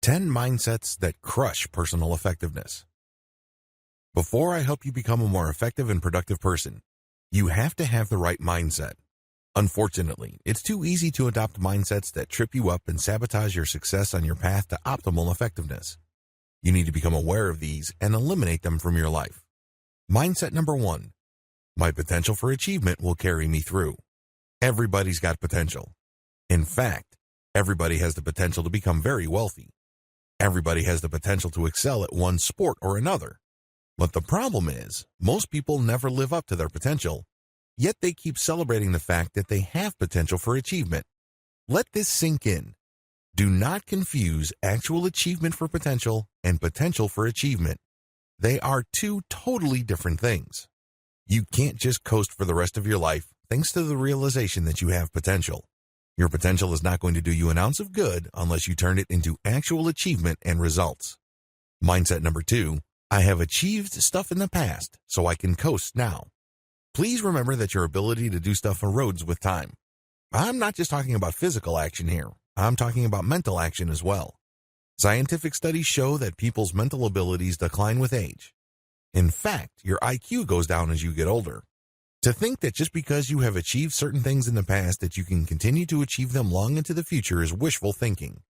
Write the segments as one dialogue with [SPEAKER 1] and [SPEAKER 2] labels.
[SPEAKER 1] 10 Mindsets That Crush Personal Effectiveness. Before I help you become a more effective and productive person, you have to have the right mindset. Unfortunately, it's too easy to adopt mindsets that trip you up and sabotage your success on your path to optimal effectiveness. You need to become aware of these and eliminate them from your life. Mindset number 1. My potential for achievement will carry me through. Everybody's got potential. In fact, everybody has the potential to become very wealthy. Everybody has the potential to excel at one sport or another. But the problem is, most people never live up to their potential, yet they keep celebrating the fact that they have potential for achievement. Let this sink in. Do not confuse actual achievement for potential and potential for achievement. They are two totally different things. You can't just coast for the rest of your life thanks to the realization that you have potential. Your potential is not going to do you an ounce of good unless you turn it into actual achievement and results. Mindset number 2, I have achieved stuff in the past, so I can coast now. Please remember that your ability to do stuff erodes with time. I'm not just talking about physical action here. I'm talking about mental action as well. Scientific studies show that people's mental abilities decline with age. In fact, your IQ goes down as you get older. To think that just because you have achieved certain things in the past that you can continue to achieve them long into the future is wishful thinking.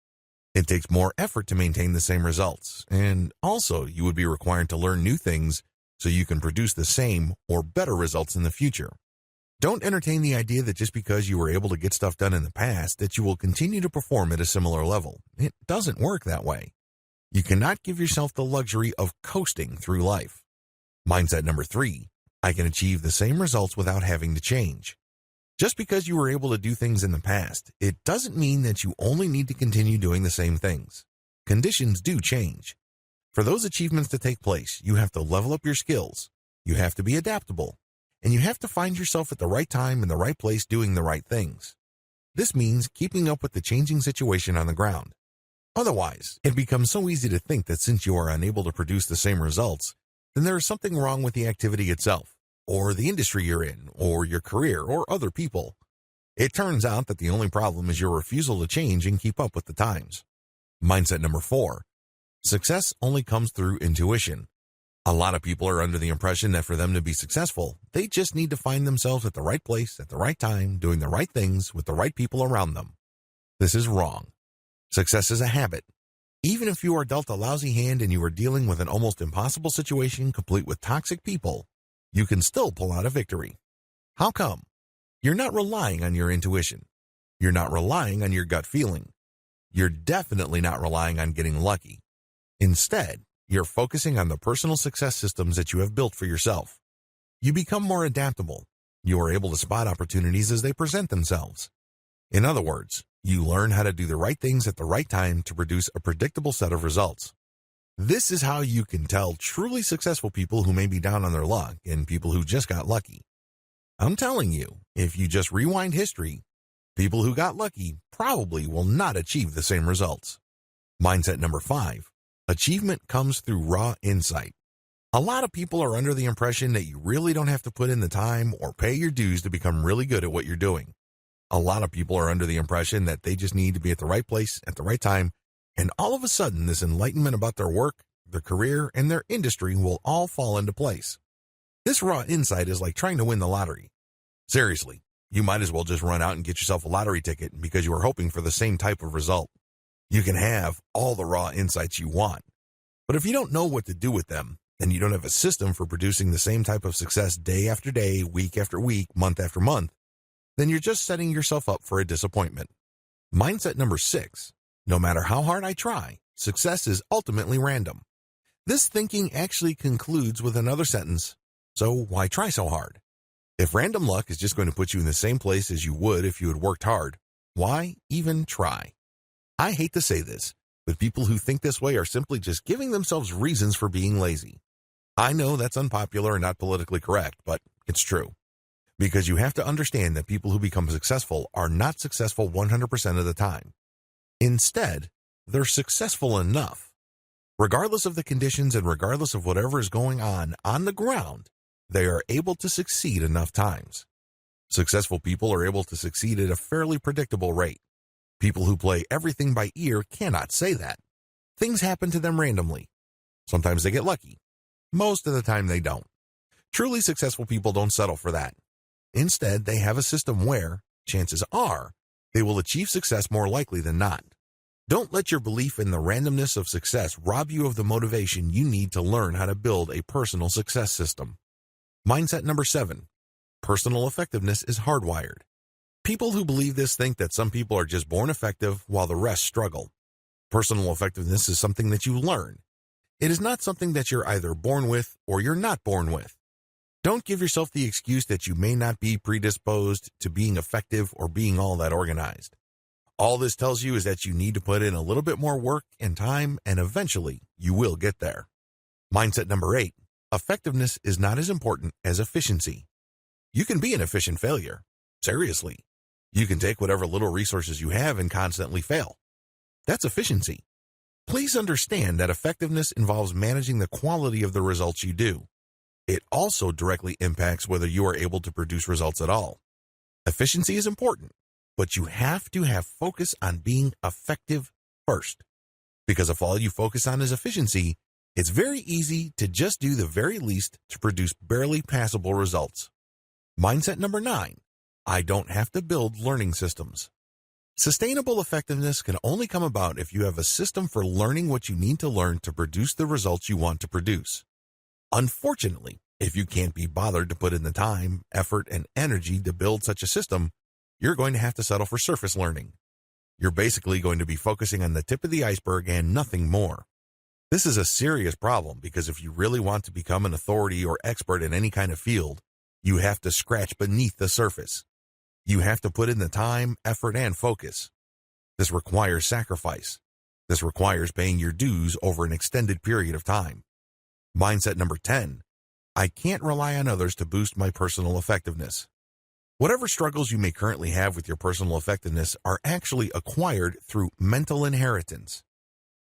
[SPEAKER 1] It takes more effort to maintain the same results, and also you would be required to learn new things so you can produce the same or better results in the future. Don't entertain the idea that just because you were able to get stuff done in the past that you will continue to perform at a similar level. It doesn't work that way. You cannot give yourself the luxury of coasting through life. Mindset number 3. I can achieve the same results without having to change. Just because you were able to do things in the past, it doesn't mean that you only need to continue doing the same things. Conditions do change. For those achievements to take place, you have to level up your skills, you have to be adaptable, and you have to find yourself at the right time in the right place doing the right things. This means keeping up with the changing situation on the ground. Otherwise, it becomes so easy to think that since you are unable to produce the same results, then there is something wrong with the activity itself, or the industry you're in, or your career, or other people. It turns out that the only problem is your refusal to change and keep up with the times. Mindset number 4. Success only comes through intuition. A lot of people are under the impression that for them to be successful, they just need to find themselves at the right place at the right time, doing the right things with the right people around them. This is wrong. Success is a habit. Even if you are dealt a lousy hand and you are dealing with an almost impossible situation complete with toxic people, you can still pull out a victory. How come? You're not relying on your intuition. You're not relying on your gut feeling. You're definitely not relying on getting lucky. Instead, you're focusing on the personal success systems that you have built for yourself. You become more adaptable. You are able to spot opportunities as they present themselves. In other words, you learn how to do the right things at the right time to produce a predictable set of results. This is how you can tell truly successful people who may be down on their luck and people who just got lucky. I'm telling you, if you just rewind history, people who got lucky probably will not achieve the same results. Mindset number 5. Achievement comes through raw insight. A lot of people are under the impression that you really don't have to put in the time or pay your dues to become really good at what you're doing. A lot of people are under the impression that they just need to be at the right place at the right time, and all of a sudden this enlightenment about their work, their career, and their industry will all fall into place. This raw insight is like trying to win the lottery. Seriously, you might as well just run out and get yourself a lottery ticket because you are hoping for the same type of result. You can have all the raw insights you want, but if you don't know what to do with them, and you don't have a system for producing the same type of success day after day, week after week, month after month, then you're just setting yourself up for a disappointment. Mindset number 6. No matter how hard I try, success is ultimately random. This thinking actually concludes with another sentence. So why try so hard? If random luck is just going to put you in the same place as you would if you had worked hard, why even try? I hate to say this, but people who think this way are simply just giving themselves reasons for being lazy. I know that's unpopular and not politically correct, but it's true. Because you have to understand that people who become successful are not successful 100% of the time. Instead, they're successful enough. Regardless of the conditions and regardless of whatever is going on the ground, they are able to succeed enough times. Successful people are able to succeed at a fairly predictable rate. People who play everything by ear cannot say that. Things happen to them randomly. Sometimes they get lucky. Most of the time they don't. Truly successful people don't settle for that. Instead, they have a system where, chances are, they will achieve success more likely than not. Don't let your belief in the randomness of success rob you of the motivation you need to learn how to build a personal success system. Mindset number 7. Personal effectiveness is hardwired. People who believe this think that some people are just born effective while the rest struggle. Personal effectiveness is something that you learn. It is not something that you're either born with or you're not born with. Don't give yourself the excuse that you may not be predisposed to being effective or being all that organized. All this tells you is that you need to put in a little bit more work and time, and eventually you will get there. Mindset number 8. Effectiveness is not as important as efficiency. You can be an efficient failure. Seriously. You can take whatever little resources you have and constantly fail. That's efficiency. Please understand that effectiveness involves managing the quality of the results you do. It also directly impacts whether you are able to produce results at all. Efficiency is important, but you have to have focus on being effective first. Because if all you focus on is efficiency, it's very easy to just do the very least to produce barely passable results. Mindset number 9. I don't have to build learning systems. Sustainable effectiveness can only come about if you have a system for learning what you need to learn to produce the results you want to produce. Unfortunately, if you can't be bothered to put in the time, effort, and energy to build such a system, you're going to have to settle for surface learning. You're basically going to be focusing on the tip of the iceberg and nothing more. This is a serious problem because if you really want to become an authority or expert in any kind of field, you have to scratch beneath the surface. You have to put in the time, effort, and focus. This requires sacrifice. This requires paying your dues over an extended period of time. Mindset number 10. I can't rely on others to boost my personal effectiveness. Whatever struggles you may currently have with your personal effectiveness are actually acquired through mental inheritance.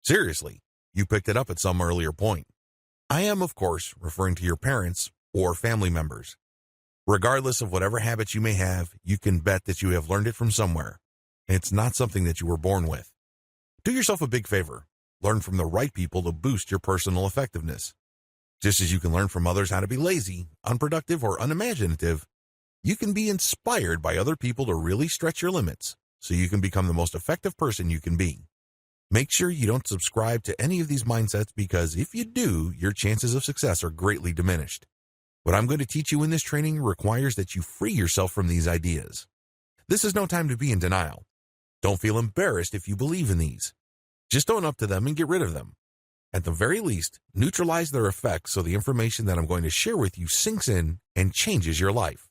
[SPEAKER 1] Seriously, you picked it up at some earlier point. I am, of course, referring to your parents or family members. Regardless of whatever habits you may have, you can bet that you have learned it from somewhere. It's not something that you were born with. Do yourself a big favor. Learn from the right people to boost your personal effectiveness. Just as you can learn from others how to be lazy, unproductive, or unimaginative, you can be inspired by other people to really stretch your limits so you can become the most effective person you can be. Make sure you don't subscribe to any of these mindsets because if you do, your chances of success are greatly diminished. What I'm going to teach you in this training requires that you free yourself from these ideas. This is no time to be in denial. Don't feel embarrassed if you believe in these. Just own up to them and get rid of them. At the very least, neutralize their effects so the information that I'm going to share with you sinks in and changes your life.